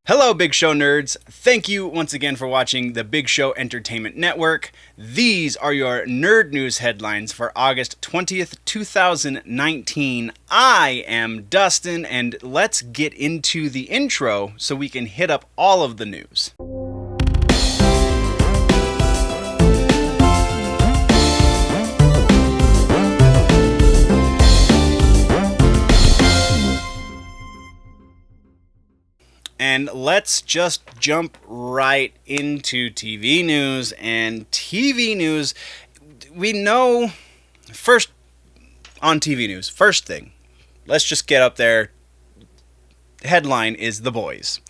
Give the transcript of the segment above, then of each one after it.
Hello, Big Show nerds. Thank you once again for watching the Big Show Entertainment Network. These are your nerd news headlines for August 20th, 2019. I am Dustin, and let's get into the intro so we can hit up all of the news. And let's just jump right into TV news. And TV news, we know, first on TV news, first thing, let's just get up there. Headline is The Boys.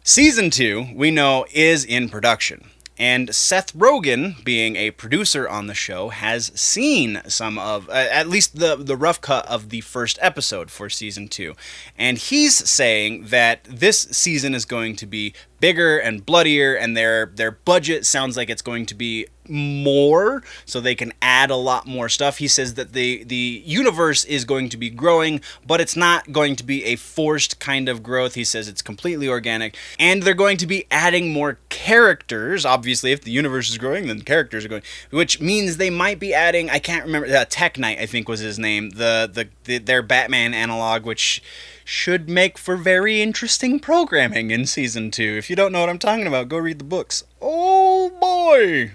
Season 2, we know, is in production. And Seth Rogen, being a producer on the show, has seen some of, at least the rough cut of the first episode for Season 2. And he's saying that this season is going to be bigger and bloodier, and their budget sounds like it's going to be more, so they can add a lot more stuff. He says that the universe is going to be growing, but it's not going to be a forced kind of growth. He says it's completely organic, and they're going to be adding more characters. Obviously, if the universe is growing, then characters are going, which means they might be adding, I can't remember, Tech Knight, I think was his name, their Batman analog, which should make for very interesting programming in Season 2. If you don't know what I'm talking about, go read the books. Oh boy!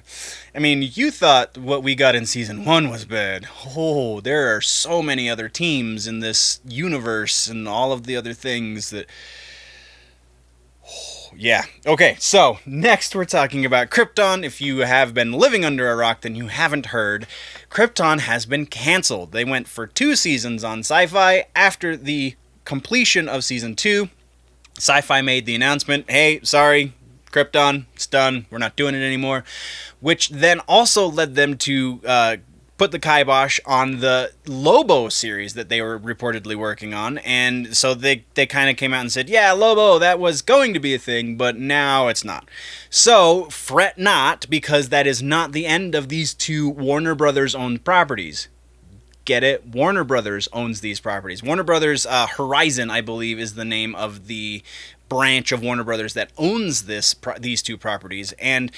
I mean, you thought what we got in Season 1 was bad. Oh, there are so many other teams in this universe and all of the other things that... Yeah. Okay, so next we're talking about Krypton. If you have been living under a rock, then you haven't heard. Krypton has been canceled. They went for 2 seasons on Sci-Fi. After the completion of Season 2, Sci-Fi made the announcement, hey, sorry, Krypton, it's done, we're not doing it anymore, which then also led them to put the kibosh on the Lobo series that they were reportedly working on. And so they kind of came out and said, yeah, Lobo, that was going to be a thing, but now it's not. So fret not, because that is not the end of these 2 Warner Brothers owned properties. Get it? Warner Brothers owns these properties. Warner Brothers Horizon, I believe, is the name of the branch of Warner Brothers that owns these 2 properties, and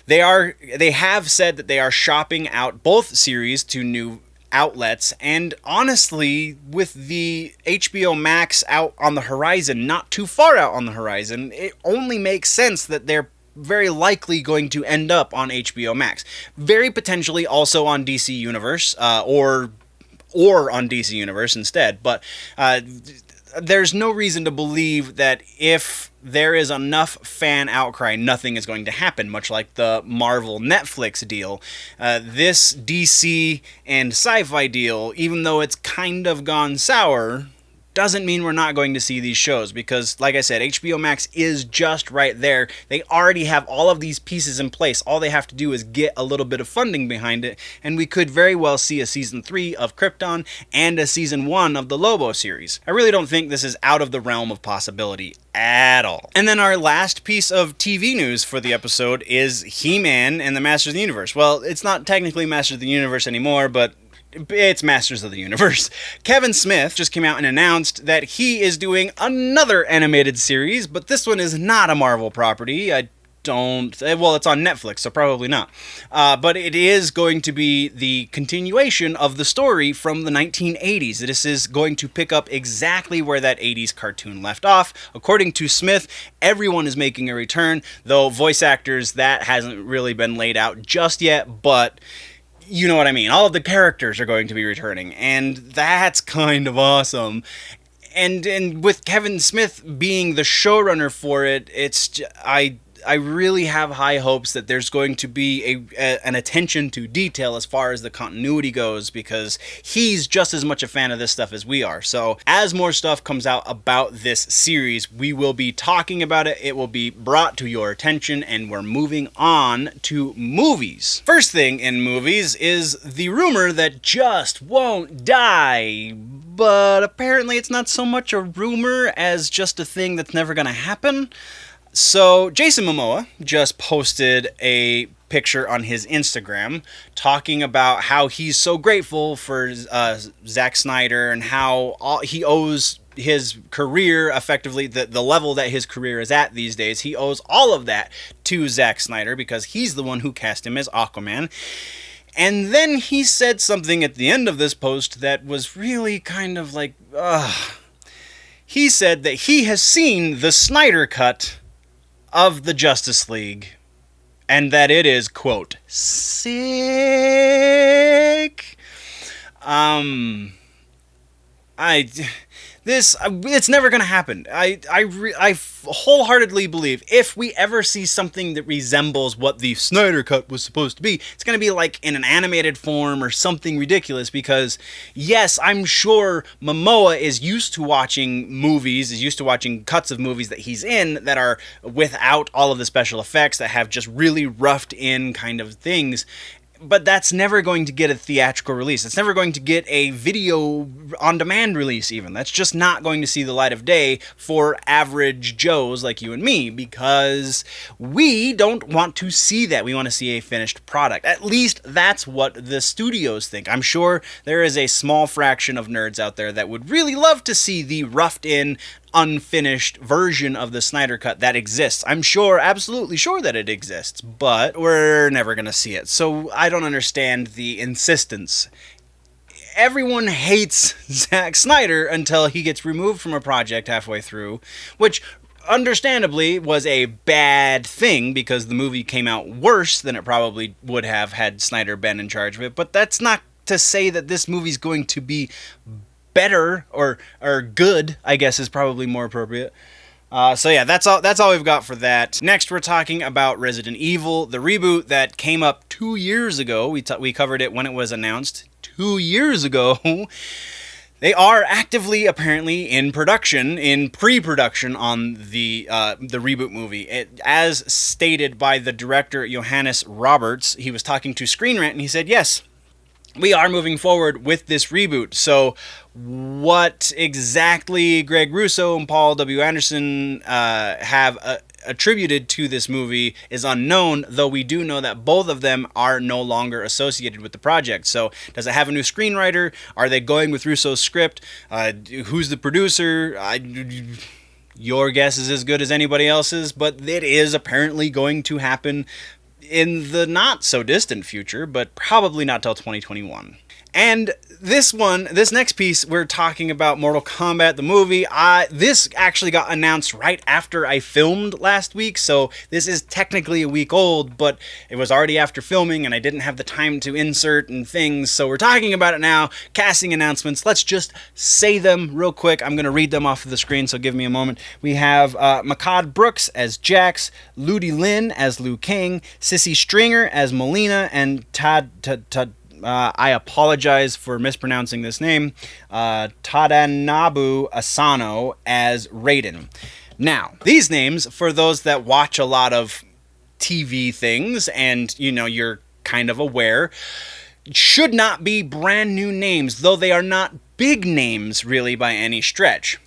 they have said that they are shopping out both series to new outlets. And honestly, with the HBO Max out on the horizon, not too far out on the horizon, it only makes sense that they're very likely going to end up on HBO Max. Very potentially also on DC Universe, or on DC Universe instead. But there's no reason to believe that if there is enough fan outcry, nothing is going to happen, much like the Marvel Netflix deal. This DC and Sci-Fi deal, even though it's kind of gone sour, doesn't mean we're not going to see these shows, because, like I said, HBO Max is just right there. They already have all of these pieces in place. All they have to do is get a little bit of funding behind it, and we could very well see a Season 3 of Krypton and a Season 1 of the Lobo series. I really don't think this is out of the realm of possibility at all. And then our last piece of TV news for the episode is HeMan and the Masters of the Universe. Well, it's not technically Masters of the Universe anymore, but it's Masters of the Universe. Kevin Smith just came out and announced that he is doing another animated series, but this one is not a Marvel property. Well, it's on Netflix, so probably not. But it is going to be the continuation of the story from the 1980s. This is going to pick up exactly where that 80s cartoon left off. According to Smith, everyone is making a return, though voice actors, that hasn't really been laid out just yet, but you know what I mean. All of the characters are going to be returning, and that's kind of awesome. And with Kevin Smith being the showrunner for it, I really have high hopes that there's going to be an attention to detail as far as the continuity goes, because he's just as much a fan of this stuff as we are. So as more stuff comes out about this series, we will be talking about it. It will be brought to your attention, and we're moving on to movies. First thing in movies is the rumor that just won't die, but apparently it's not so much a rumor as just a thing that's never gonna happen. So Jason Momoa just posted a picture on his Instagram talking about how he's so grateful for Zack Snyder and how he owes his career, effectively the level that his career is at these days, he owes all of that to Zack Snyder because he's the one who cast him as Aquaman. And then he said something at the end of this post that was really kind of like, ugh. He said that he has seen the Snyder Cut of the Justice League, and that it is, quote, sick. It's never going to happen. I wholeheartedly believe if we ever see something that resembles what the Snyder Cut was supposed to be, it's going to be like in an animated form or something ridiculous because, yes, I'm sure Momoa is used to watching movies, is used to watching cuts of movies that he's in that are without all of the special effects, that have just really roughed in kind of things. But that's never going to get a theatrical release. It's never going to get a video on demand release even. That's just not going to see the light of day for average Joes like you and me because we don't want to see that. We want to see a finished product. At least that's what the studios think. I'm sure there is a small fraction of nerds out there that would really love to see the roughed in, unfinished version of the Snyder Cut that exists. I'm sure, absolutely sure that it exists, but we're never going to see it. So I don't understand the insistence. Everyone hates Zack Snyder until he gets removed from a project halfway through, which understandably was a bad thing because the movie came out worse than it probably would have had Snyder been in charge of it, but that's not to say that this movie's going to be better or good, I guess is probably more appropriate. So yeah, that's all we've got for that. Next, we're talking about Resident Evil, the reboot that came up 2 years ago. We covered it when it was announced 2 years ago. They are actively, apparently, in pre-production on the reboot movie. As stated by the director Johannes Roberts, he was talking to Screen Rant and he said, yes, we are moving forward with this reboot. So what exactly Greg Russo and Paul W. Anderson have attributed to this movie is unknown, though we do know that both of them are no longer associated with the project. So does it have a new screenwriter? Are they going with Russo's script? Who's the producer? Your guess is as good as anybody else's, but it is apparently going to happen in the not so distant future, but probably not till 2021. And this next piece, we're talking about Mortal Kombat, the movie. This actually got announced right after I filmed last week, so this is technically a week old, but it was already after filming, and I didn't have the time to insert and things, so we're talking about it now. Casting announcements. Let's just say them real quick. I'm going to read them off of the screen, so give me a moment. We have Makad Brooks as Jax, Ludi Lin as Liu Kang, Sissy Stringer as Melina, and I apologize for mispronouncing this name, Tadanobu Asano as Raiden. Now, these names, for those that watch a lot of TV things and, you're kind of aware, should not be brand new names, though they are not big names really by any stretch.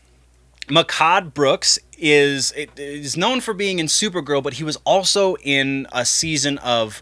Makad Brooks is known for being in Supergirl, but he was also in a season of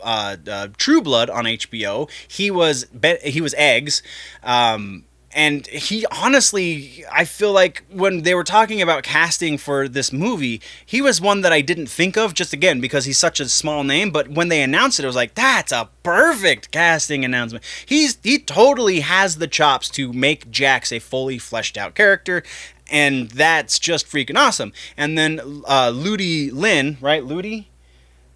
True Blood on HBO. He was Eggs, and he honestly, I feel like when they were talking about casting for this movie, he was one that I didn't think of, just again because he's such a small name. But when they announced it, I was like, that's a perfect casting announcement. He totally has the chops to make Jax a fully fleshed out character. And that's just freaking awesome. And then Ludi Lin, right? Ludi?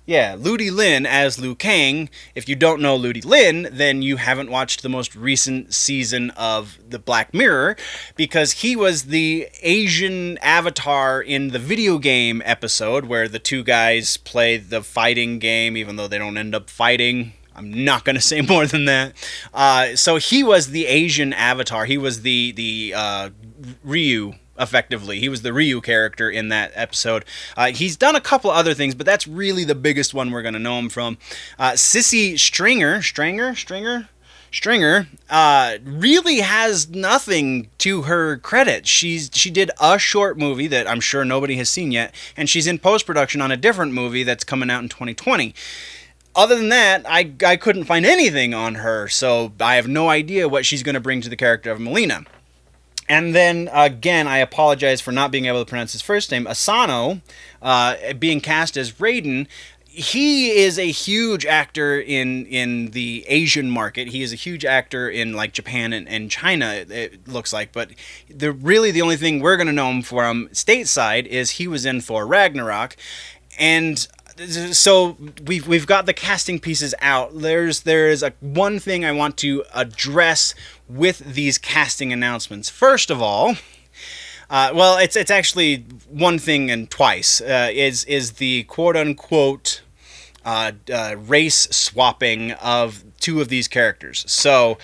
Yeah, Ludi Lin as Liu Kang. If you don't know Ludi Lin, then you haven't watched the most recent season of The Black Mirror, because he was the Asian avatar in the video game episode where the two guys play the fighting game, even though they don't end up fighting. I'm not going to say more than that. So he was the Asian avatar. He was the Ryu, effectively. He was the Ryu character in that episode. He's done a couple other things, but that's really the biggest one we're going to know him from. Sissy Stringer really has nothing to her credit. She did a short movie that I'm sure nobody has seen yet, and she's in post-production on a different movie that's coming out in 2020. Other than that, I couldn't find anything on her, so I have no idea what she's going to bring to the character of Melina. And then, again, I apologize for not being able to pronounce his first name, Asano, being cast as Raiden. He is a huge actor in the Asian market. He is a huge actor in like Japan and China, it looks like. But the only thing we're going to know him from stateside is he was in Thor Ragnarok. And so we've got the casting pieces out. There is one thing I want to address with these casting announcements. First of all, well, it's actually one thing and twice. Is the quote unquote race swapping of two of these characters. So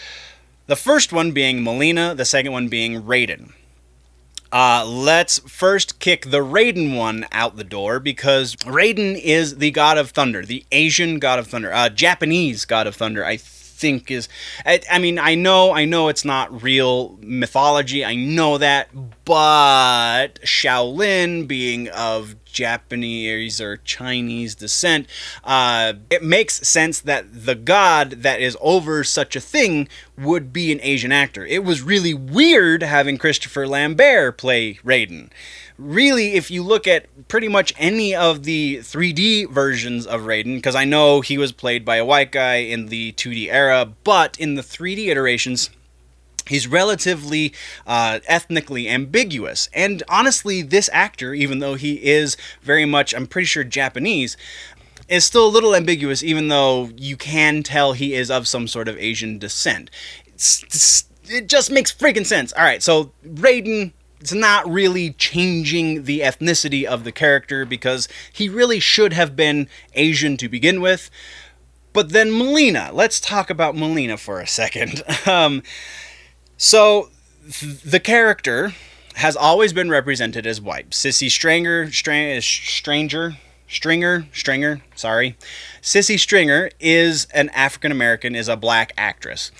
the first one being Melina, the second one being Raiden. Let's first kick the Raiden one out the door, because Raiden is the god of thunder, the Asian god of thunder, Japanese god of thunder, I think is, I mean, I know it's not real mythology, I know that, but Shaolin being of Japanese or Chinese descent, it makes sense that the god that is over such a thing would be an Asian actor. It was really weird having Christopher Lambert play Raiden. Really, if you look at pretty much any of the 3D versions of Raiden, because I know he was played by a white guy in the 2D era, but in the 3D iterations, he's relatively ethnically ambiguous. And honestly, this actor, even though he is very much, I'm pretty sure, Japanese, is still a little ambiguous, even though you can tell he is of some sort of Asian descent. It just makes freaking sense. All right, so Raiden, it's not really changing the ethnicity of the character, because he really should have been Asian to begin with. But then Melina, let's talk about Melina for a second. So, the character has always been represented as white. Sissy Stringer, Sissy Stringer is an African-American, is a black actress.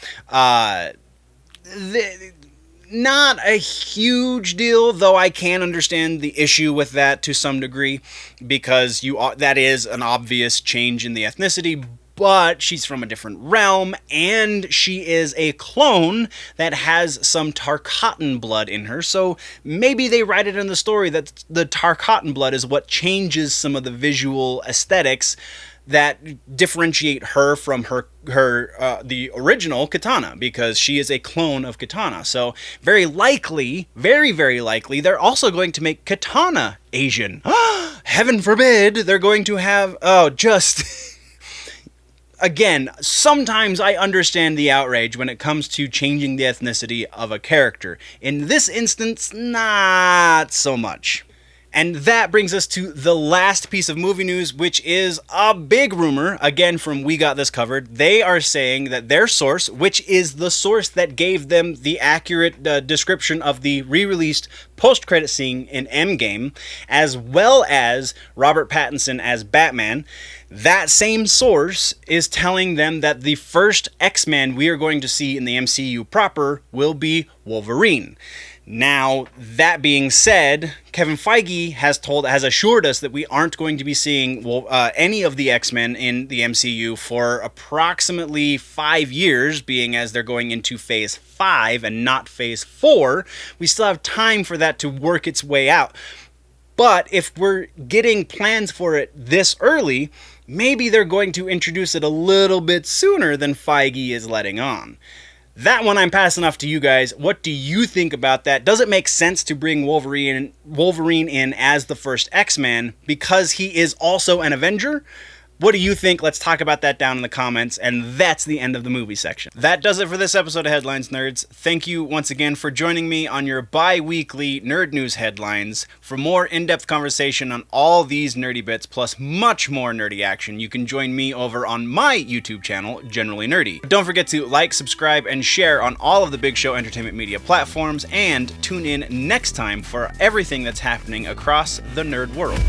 Not a huge deal, though I can understand the issue with that to some degree, because that is an obvious change in the ethnicity, but she's from a different realm, and she is a clone that has some Tarkatan blood in her, so maybe they write it in the story that the Tarkatan blood is what changes some of the visual aesthetics that differentiate her from the original Katana, because she is a clone of Katana. So very likely, very, very likely, they're also going to make Katana Asian. Heaven forbid they're going to have, again, sometimes I understand the outrage when it comes to changing the ethnicity of a character. In this instance, not so much. And that brings us to the last piece of movie news, which is a big rumor, again from We Got This Covered. They are saying that their source, which is the source that gave them the accurate description of the re-released post-credit scene in Endgame, as well as Robert Pattinson as Batman, that same source is telling them that the first X-Man we are going to see in the MCU proper will be Wolverine. Now, that being said, Kevin Feige has assured us that we aren't going to be seeing any of the X-Men in the MCU for approximately 5 years, being as they're going into Phase 5 and not Phase 4. We still have time for that to work its way out. But if we're getting plans for it this early, maybe they're going to introduce it a little bit sooner than Feige is letting on. That one I'm passing off to you guys. What do you think about that? Does it make sense to bring Wolverine in as the first X-Man because he is also an Avenger? What do you think? Let's talk about that down in the comments, and that's the end of the movie section. That does it for this episode of Headlines Nerds. Thank you once again for joining me on your bi-weekly Nerd News Headlines. For more in-depth conversation on all these nerdy bits, plus much more nerdy action, you can join me over on my YouTube channel, Generally Nerdy. Don't forget to like, subscribe, and share on all of the Big Show Entertainment Media platforms, and tune in next time for everything that's happening across the nerd world.